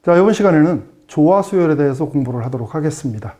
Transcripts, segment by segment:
자, 이번 시간에는 조화 수열에 대해서 공부를 하도록 하겠습니다.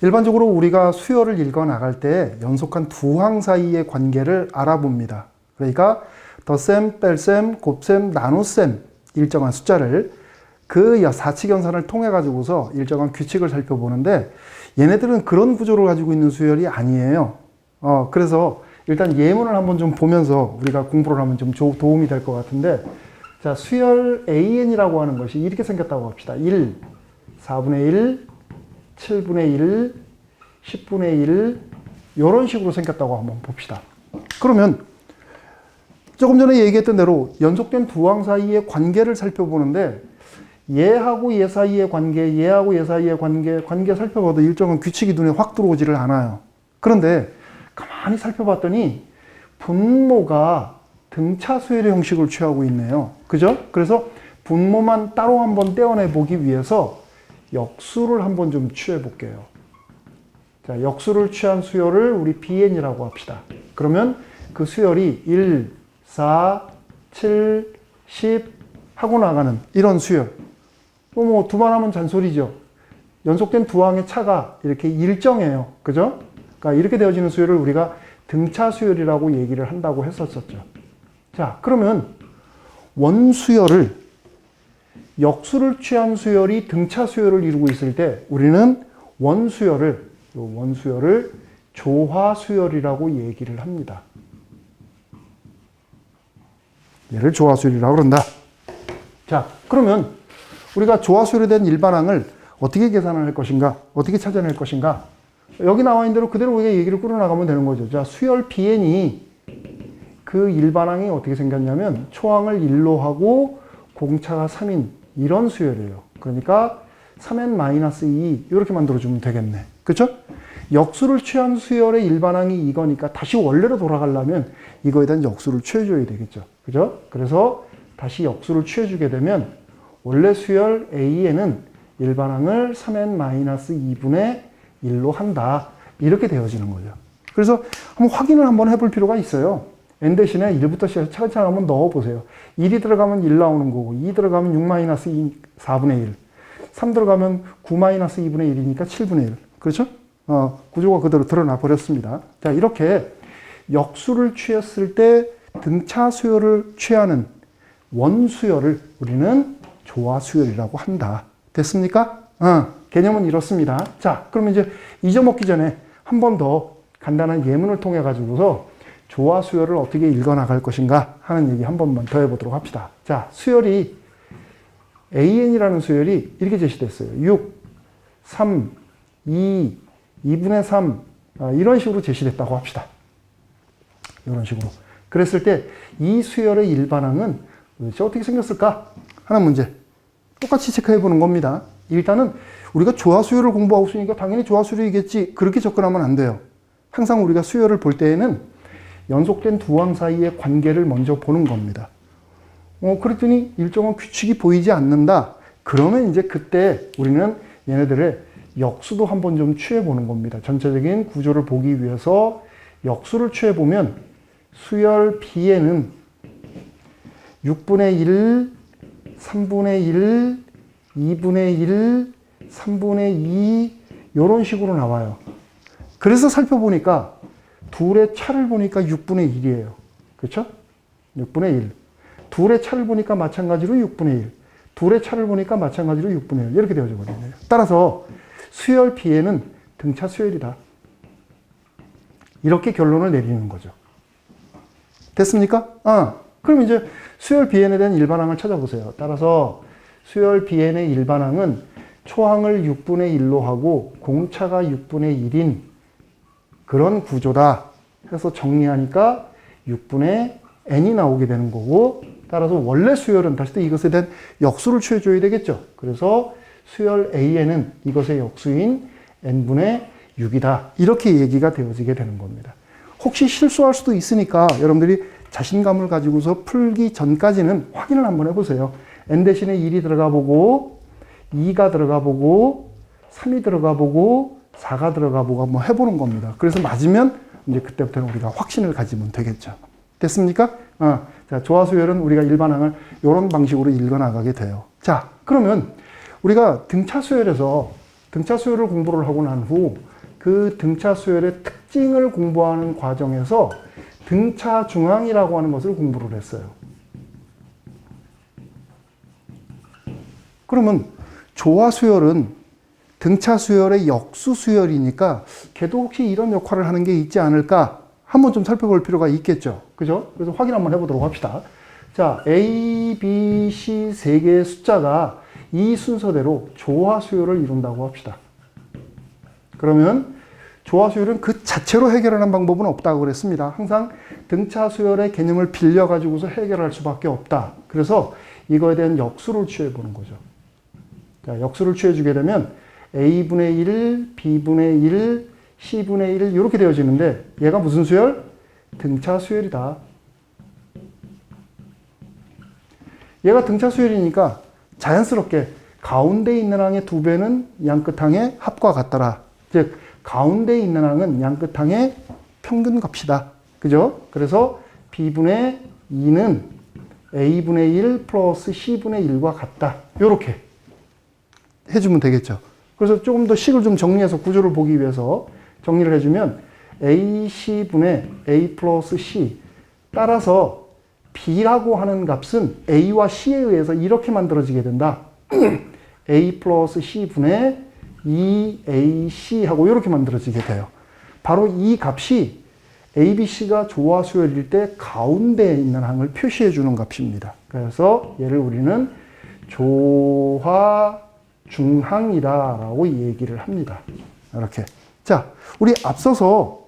일반적으로 우리가 수열을 읽어 나갈 때 연속한 두 항 사이의 관계를 알아봅니다. 그러니까 덧셈, 뺄셈, 곱셈, 나눗셈 일정한 숫자를 그 사칙연산을 통해 가지고서 일정한 규칙을 살펴보는데 얘네들은 그런 구조를 가지고 있는 수열이 아니에요. 그래서 일단 예문을 한번 좀 보면서 우리가 공부를 하면 좀 도움이 될 것 같은데, 자, 수열 AN이라고 하는 것이 이렇게 생겼다고 합시다. 1, 4분의 1, 7분의 1, 10분의 1 이런 식으로 생겼다고 한번 봅시다. 그러면 조금 전에 얘기했던 대로 연속된 두 항 사이의 관계를 살펴보는데 얘하고 얘 사이의 관계, 얘하고 얘 사이의 관계 살펴봐도 일정한 규칙이 눈에 확 들어오지를 않아요. 그런데 가만히 살펴봤더니 분모가 등차 수열의 형식을 취하고 있네요. 그죠? 그래서 분모만 따로 한번 떼어내 보기 위해서 역수를 한번 좀 취해 볼게요. 자, 역수를 취한 수열을 우리 BN이라고 합시다. 그러면 그 수열이 1, 4, 7, 10 하고 나가는 이런 수열. 뭐 두만 하면 잔소리죠. 연속된 두 항의 차가 이렇게 일정해요. 그죠? 그러니까 이렇게 되어지는 수열을 우리가 등차 수열이라고 얘기를 한다고 했었었죠. 자, 그러면 원수열을 역수를 취한 수열이 등차 수열을 이루고 있을 때 우리는 원수열을 조화 수열이라고 얘기를 합니다. 얘를 조화 수열이라고 그런다. 자, 그러면 우리가 조화 수열에 대한 일반항을 어떻게 계산을 할 것인가? 어떻게 찾아낼 것인가? 여기 나와 있는 대로 그대로 우리가 얘기를 끌어나가면 되는 거죠. 자, 수열 BN이 그 일반항이 어떻게 생겼냐면 초항을 1로 하고 공차가 3인 이런 수열이에요. 그러니까 3n-2 이렇게 만들어주면 되겠네. 그렇죠? 역수를 취한 수열의 일반항이 이거니까 다시 원래로 돌아가려면 이거에 대한 역수를 취해줘야 되겠죠. 그죠? 그래서 다시 역수를 취해주게 되면 원래 수열 A에는 일반항을 3n-2분의 1로 한다. 이렇게 되어지는 거죠. 그래서 한번 확인을 한번 해볼 필요가 있어요. n 대신에 1부터 시작해서 차근차근 한번 넣어보세요. 1이 들어가면 1 나오는 거고, 2 들어가면 6-2, 4분의 1, 3 들어가면 9-2분의 1이니까 7분의 1. 그렇죠? 구조가 그대로 드러나 버렸습니다. 자, 이렇게 역수를 취했을 때 등차 수열을 취하는 원수열을 우리는 조화 수열이라고 한다. 됐습니까? 개념은 이렇습니다. 자, 그러면 이제 잊어먹기 전에 한 번 더 간단한 예문을 통해 가지고서 조화 수열을 어떻게 읽어나갈 것인가 하는 얘기 한 번만 더 해보도록 합시다. 자, 수열이 AN이라는 수열이 이렇게 제시됐어요. 6, 3, 2, 2분의 3 이런 식으로 제시됐다고 합시다. 이런 식으로. 그랬을 때 이 수열의 일반항은 도대체 어떻게 생겼을까 하는 문제. 똑같이 체크해 보는 겁니다. 일단은 우리가 조화 수열을 공부하고 있으니까 당연히 조화 수열이겠지 그렇게 접근하면 안 돼요. 항상 우리가 수열을 볼 때에는 연속된 두 항 사이의 관계를 먼저 보는 겁니다. 그랬더니 일정한 규칙이 보이지 않는다. 그러면 이제 그때 우리는 얘네들의 역수도 한번 좀 취해보는 겁니다. 전체적인 구조를 보기 위해서 역수를 취해보면 수열 B에는 6분의 1, 3분의 1, 2분의 1, 3분의 2 이런 식으로 나와요. 그래서 살펴보니까 둘의 차를 보니까 6분의 1이에요. 그렇죠? 6분의 1. 둘의 차를 보니까 마찬가지로 6분의 1. 둘의 차를 보니까 마찬가지로 6분의 1. 이렇게 되어져 버리네요. 따라서 수열 B에는 등차 수열이다. 이렇게 결론을 내리는 거죠. 됐습니까? 그럼 이제 수열 BN에 대한 일반항을 찾아보세요. 따라서 수열 BN의 일반항은 초항을 6분의 1로 하고 공차가 6분의 1인 그런 구조다 해서 정리하니까 6분의 n이 나오게 되는 거고, 따라서 원래 수열은 다시 또 이것에 대한 역수를 취해줘야 되겠죠. 그래서 수열 A에는 이것의 역수인 n분의 6이다. 이렇게 얘기가 되어지게 되는 겁니다. 혹시 실수할 수도 있으니까 여러분들이 자신감을 가지고서 풀기 전까지는 확인을 한번 해보세요. n 대신에 1이 들어가 보고 2가 들어가 보고 3이 들어가 보고 4가 들어가 보고 한번 해보는 겁니다. 그래서 맞으면 이제 그때부터는 우리가 확신을 가지면 되겠죠. 됐습니까? 자, 조화 수열은 우리가 일반항을 이런 방식으로 읽어나가게 돼요. 자, 그러면 우리가 등차 수열에서 등차 수열을 공부를 하고 난 후 그 등차 수열의 특징을 공부하는 과정에서 등차 중앙이라고 하는 것을 공부를 했어요. 그러면 조화 수열은 등차 수열의 역수 수열이니까 걔도 혹시 이런 역할을 하는 게 있지 않을까 한번 좀 살펴볼 필요가 있겠죠. 그죠? 그래서 확인 한번 해보도록 합시다. 자, A, B, C 세 개의 숫자가 이 순서대로 조화 수열을 이룬다고 합시다. 그러면 조화 수열은 그 자체로 해결하는 방법은 없다고 그랬습니다. 항상 등차 수열의 개념을 빌려 가지고서 해결할 수밖에 없다. 그래서 이거에 대한 역수를 취해 보는 거죠. 자, 역수를 취해 주게 되면 A분의 1, B분의 1, C분의 1 이렇게 되어지는데 얘가 무슨 수열? 등차 수열이다. 얘가 등차 수열이니까 자연스럽게 가운데 있는 항의 2배는 양끝항의 합과 같더라. 즉 가운데 있는 항은 양끝항의 평균값이다. 그죠? 그래서 B분의 2는 A분의 1 플러스 C분의 1과 같다. 이렇게 해주면 되겠죠. 그래서 조금 더 식을 좀 정리해서 구조를 보기 위해서 정리를 해주면 AC분의 A 플러스 C 따라서 B라고 하는 값은 A와 C에 의해서 이렇게 만들어지게 된다. A 플러스 C분의 2AC 하고 이렇게 만들어지게 돼요. 바로 이 값이 ABC가 조화 수열일 때 가운데에 있는 항을 표시해 주는 값입니다. 그래서 얘를 우리는 조화 중항이다라고 얘기를 합니다. 이렇게. 자, 우리 앞서서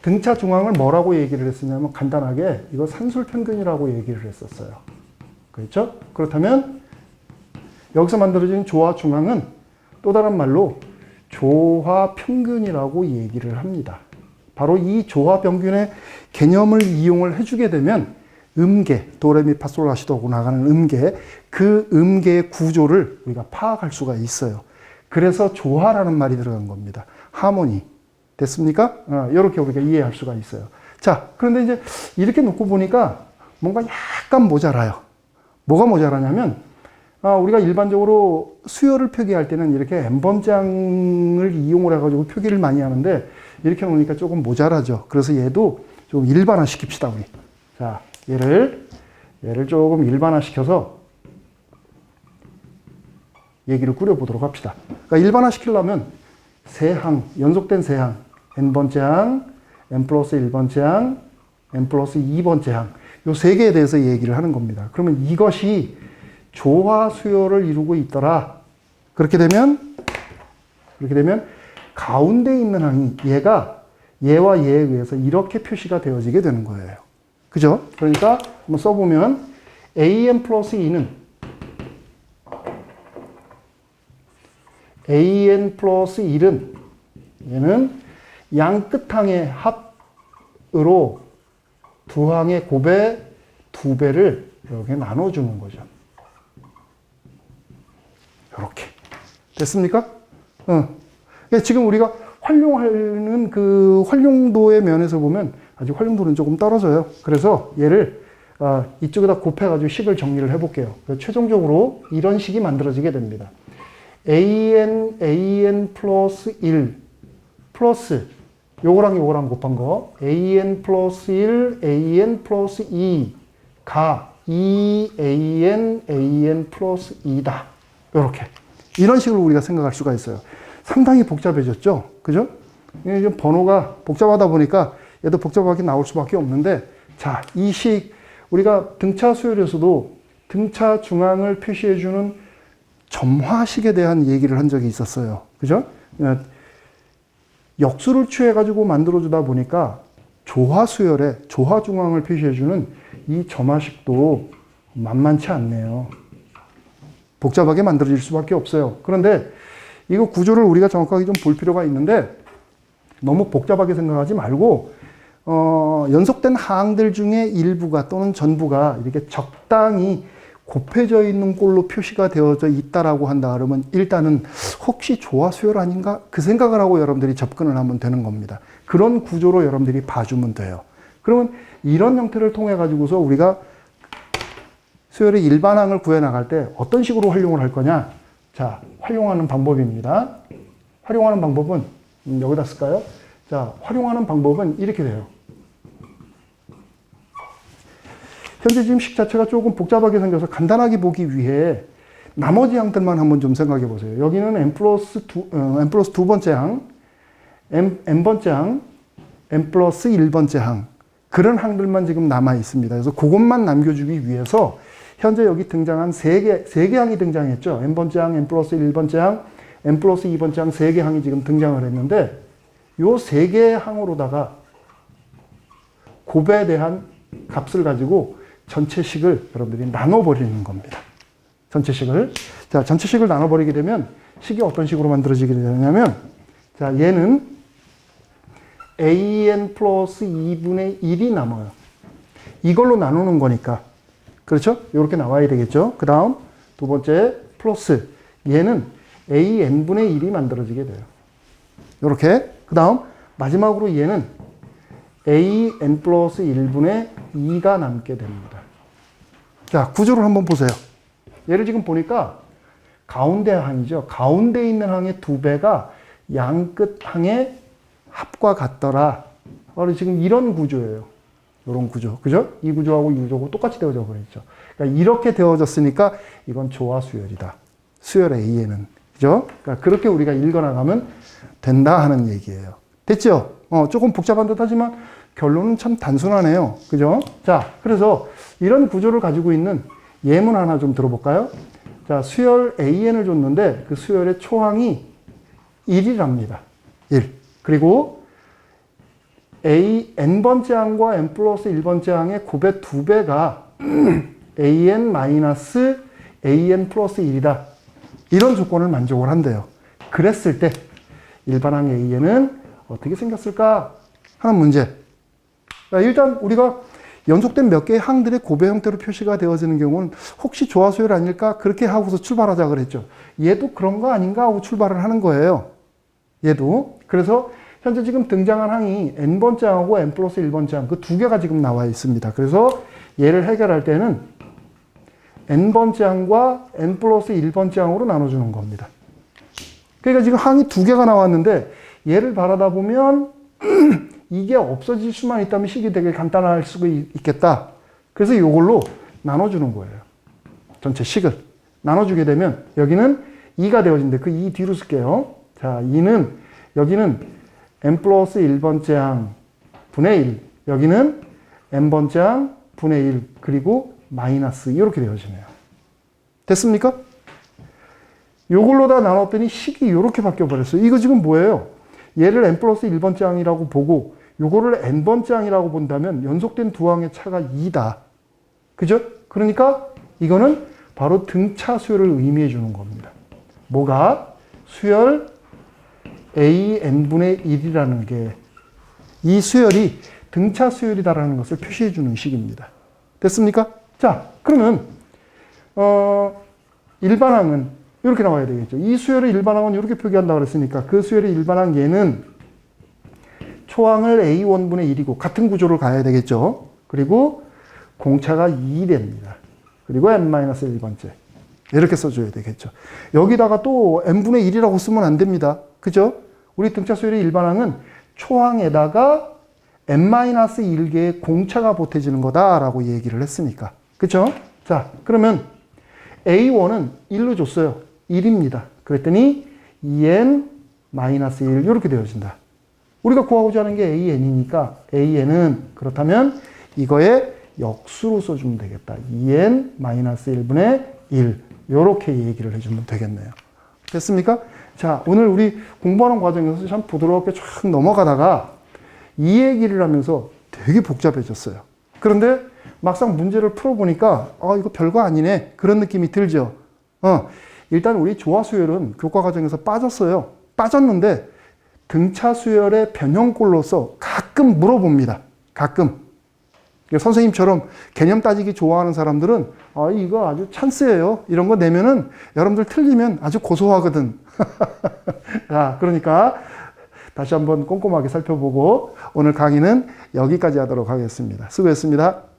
등차 중항을 뭐라고 얘기를 했었냐면 간단하게 이거 산술평균이라고 얘기를 했었어요. 그렇죠? 그렇다면 여기서 만들어진 조화 중항은 또 다른 말로 조화 평균이라고 얘기를 합니다. 바로 이 조화 평균의 개념을 이용을 해주게 되면 음계, 도레미파솔라시도고 나가는 음계, 그 음계의 구조를 우리가 파악할 수가 있어요. 그래서 조화라는 말이 들어간 겁니다. 하모니. 됐습니까? 이렇게 우리가 이해할 수가 있어요. 자, 그런데 이제 이렇게 놓고 보니까 뭔가 약간 모자라요. 뭐가 모자라냐면, 우리가 일반적으로 수열을 표기할 때는 이렇게 n번장을 이용을 해가지고 표기를 많이 하는데, 이렇게 놓으니까 조금 모자라죠. 그래서 얘도 좀 일반화 시킵시다, 우리. 자, 얘를 조금 일반화 시켜서 얘기를 꾸려보도록 합시다. 그러니까 일반화 시키려면 세 항, 연속된 세 항, n번째 항, n 플러스 1번째 항, n 플러스 2번째 항, 요 세 개에 대해서 얘기를 하는 겁니다. 그러면 이것이 조화 수열을 이루고 있더라. 그렇게 되면 가운데 있는 항이 얘와 얘에 의해서 이렇게 표시가 되어지게 되는 거예요. 그죠? 그러니까 한번 써보면 an 플러스 2는 an 플러스 1은 얘는 양 끝항의 합으로 두 항의 곱의 2배를 이렇게 나눠주는 거죠. 이렇게. 됐습니까? 지금 우리가 활용하는 그 활용도의 면에서 보면 아직 활용도는 조금 떨어져요. 그래서 얘를 이쪽에다 곱해가지고 식을 정리를 해볼게요. 최종적으로 이런 식이 만들어지게 됩니다. an 플러스 1 플러스 요거랑 곱한 거 an 플러스 1 an 플러스 2가 2an 플러스 2다. 이렇게. 이런 식으로 우리가 생각할 수가 있어요. 상당히 복잡해졌죠? 그죠? 번호가 복잡하다 보니까 얘도 복잡하게 나올 수밖에 없는데, 자, 이 식, 우리가 등차 수열에서도 등차 중앙을 표시해주는 점화식에 대한 얘기를 한 적이 있었어요. 그죠? 역수를 취해가지고 만들어주다 보니까 조화 수열에 조화 중앙을 표시해주는 이 점화식도 만만치 않네요. 복잡하게 만들어질 수밖에 없어요. 그런데 이거 구조를 우리가 정확하게 좀 볼 필요가 있는데 너무 복잡하게 생각하지 말고 연속된 항들 중에 일부가 또는 전부가 이렇게 적당히 곱해져 있는 꼴로 표시가 되어져 있다라고 한다 그러면 일단은 혹시 조화 수열 아닌가? 그 생각을 하고 여러분들이 접근을 하면 되는 겁니다. 그런 구조로 여러분들이 봐주면 돼요. 그러면 이런 형태를 통해 가지고서 우리가 수열의 일반항을 구해나갈 때 어떤 식으로 활용을 할 거냐? 자, 활용하는 방법입니다. 활용하는 방법은 여기다 쓸까요? 자, 활용하는 방법은 이렇게 돼요. 현재 지금 식 자체가 조금 복잡하게 생겨서 간단하게 보기 위해 나머지 항들만 한번 좀 생각해 보세요. 여기는 n 플러스 두 번째 항, n번째 항, n 플러스 1번째 항. 그런 항들만 지금 남아 있습니다. 그래서 그것만 남겨주기 위해서 현재 여기 등장한 세 개 항이 등장했죠. n번째 항, n 플러스 1번째 항, n 플러스 2번째 항 세 개 항이 지금 등장을 했는데 요 세 개 항으로다가 곱에 대한 값을 가지고 전체식을 여러분들이 나눠버리는 겁니다. 전체식을. 자, 전체식을 나눠버리게 되면 식이 어떤 식으로 만들어지게 되냐면, 자, 얘는 an 플러스 2분의 1이 남아요. 이걸로 나누는 거니까. 그렇죠? 이렇게 나와야 되겠죠? 그 다음, 두 번째, 플러스. 얘는 an분의 1이 만들어지게 돼요. 이렇게. 그 다음, 마지막으로 얘는 an 플러스 1분의 2가 남게 됩니다. 자, 구조를 한번 보세요. 얘를 지금 보니까 가운데 항이죠. 가운데 있는 항의 2배가 양끝 항의 합과 같더라. 바로 지금 이런 구조예요. 이런 구조. 그죠? 이 구조하고 이 구조하고 똑같이 되어져 버렸죠. 그러니까 이렇게 되어졌으니까 이건 조화 수열이다. 수열 A에는. 그죠? 그러니까 그렇게 우리가 읽어나가면 된다 하는 얘기예요. 됐죠? 조금 복잡한 듯 하지만 결론은 참 단순하네요. 그죠? 자, 그래서 이런 구조를 가지고 있는 예문 하나 좀 들어볼까요? 자, 수열 AN을 줬는데 그 수열의 초항이 1이랍니다. 1. 그리고 n번째 항과 n 플러스 1번째 항의 곱의 2배가 an 마이너스 an 플러스 1이다. 이런 조건을 만족을 한대요. 그랬을 때 일반항 AN은 어떻게 생겼을까 하는 문제. 자, 일단 우리가 연속된 몇 개의 항들의 곱의 형태로 표시가 되어지는 경우는 혹시 조화수열 아닐까? 그렇게 하고서 출발하자 그랬죠. 얘도 그런 거 아닌가 하고 출발을 하는 거예요. 얘도. 그래서 현재 지금 등장한 항이 n번째 항하고 n 플러스 1번째 항 그 두 개가 지금 나와 있습니다. 그래서 얘를 해결할 때는 n번째 항과 n 플러스 1번째 항으로 나눠주는 겁니다. 그러니까 지금 항이 두 개가 나왔는데 얘를 바라다 보면 이게 없어질 수만 있다면 식이 되게 간단할 수가 있겠다. 그래서 이걸로 나눠주는 거예요. 전체 식을. 나눠주게 되면 여기는 2가 되어진대. 그 2 뒤로 쓸게요. 자, 2는 여기는 n 플러스 1번째 항 분의 1. 여기는 n번째 항 분의 1. 그리고 마이너스 이렇게 되어지네요. 됐습니까? 요걸로 다 나눴더니 식이 이렇게 바뀌어 버렸어요. 이거 지금 뭐예요? 얘를 n 플러스 1번째 항이라고 보고 요거를 n번째 항이라고 본다면 연속된 두 항의 차가 2다. 그죠? 그러니까 이거는 바로 등차 수열을 의미해 주는 겁니다. 뭐가? 수열 AN분의 1이라는 게 이 수열이 등차 수열이다라는 것을 표시해 주는 식입니다. 됐습니까? 자, 그러면 일반항은 이렇게 나와야 되겠죠. 이 수열의 일반항은 이렇게 표기한다고 그랬으니까 그 수열의 일반항 얘는 초항을 A1분의 1이고 같은 구조를 가야 되겠죠. 그리고 공차가 2 됩니다. 그리고 n-1번째. 이렇게 써줘야 되겠죠. 여기다가 또 n분의 1이라고 쓰면 안 됩니다. 그죠? 우리 등차 수열의 일반항은 초항에다가 n-1개의 공차가 보태지는 거다라고 얘기를 했으니까. 그죠? 자, 그러면 A1은 1로 줬어요. 1입니다. 그랬더니 2n-1 이렇게 되어진다. 우리가 구하고자 하는 게 AN이니까 AN은 그렇다면 이거에 역수로 써주면 되겠다. 2n-1분의 1 이렇게 얘기를 해주면 되겠네요. 됐습니까? 자, 오늘 우리 공부하는 과정에서 참 부드럽게 쫙 넘어가다가 이 얘기를 하면서 되게 복잡해졌어요. 그런데 막상 문제를 풀어보니까 이거 별거 아니네 그런 느낌이 들죠. 일단 우리 조화수열은 교과 과정에서 빠졌어요. 빠졌는데 등차 수열의 변형꼴로서 가끔 물어봅니다. 가끔. 선생님처럼 개념 따지기 좋아하는 사람들은 이거 아주 찬스예요. 이런 거 내면은 여러분들 틀리면 아주 고소하거든. 자, 그러니까 다시 한번 꼼꼼하게 살펴보고 오늘 강의는 여기까지 하도록 하겠습니다. 수고했습니다.